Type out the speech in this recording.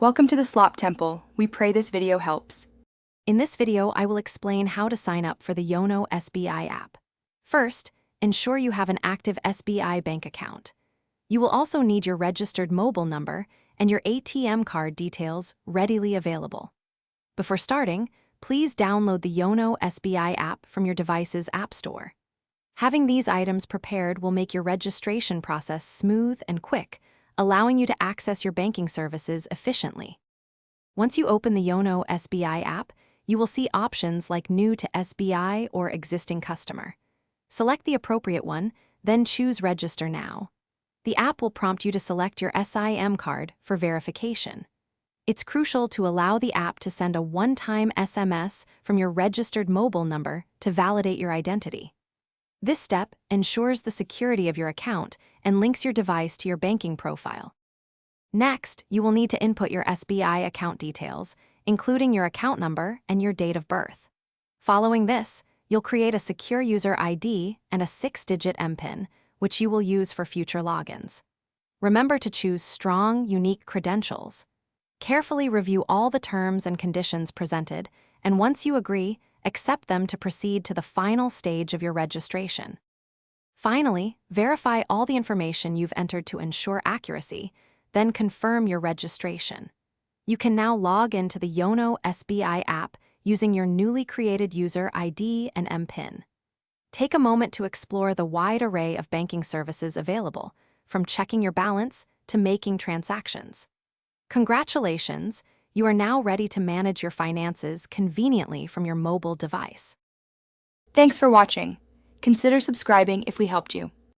Welcome to the Slop Temple. We pray this video helps. In this video, I will explain how to sign up for the YONO SBI app. First, ensure you have an active SBI bank account. You will also need your registered mobile number and your ATM card details readily available. Before starting, please download the YONO SBI app from your device's app store. Having these items prepared will make your registration process smooth and quick, allowing you to access your banking services efficiently. Once you open the YONO SBI app, you will see options like New to SBI or Existing Customer. Select the appropriate one, then choose Register Now. The app will prompt you to select your SIM card for verification. It's crucial to allow the app to send a one-time SMS from your registered mobile number to validate your identity. This step ensures the security of your account and links your device to your banking profile. Next, you will need to input your SBI account details, including your account number and your date of birth. Following this, you'll create a secure user ID and a 6-digit MPIN, which you will use for future logins. Remember to choose strong, unique credentials. Carefully review all the terms and conditions presented, and once you agree, accept them to proceed to the final stage of your registration. Finally, verify all the information you've entered to ensure accuracy, then confirm your registration. You can now log into the YONO SBI app using your newly created user ID and MPIN. Take a moment to explore the wide array of banking services available, from checking your balance to making transactions. Congratulations! You are now ready to manage your finances conveniently from your mobile device. Thanks for watching. Consider subscribing if we helped you.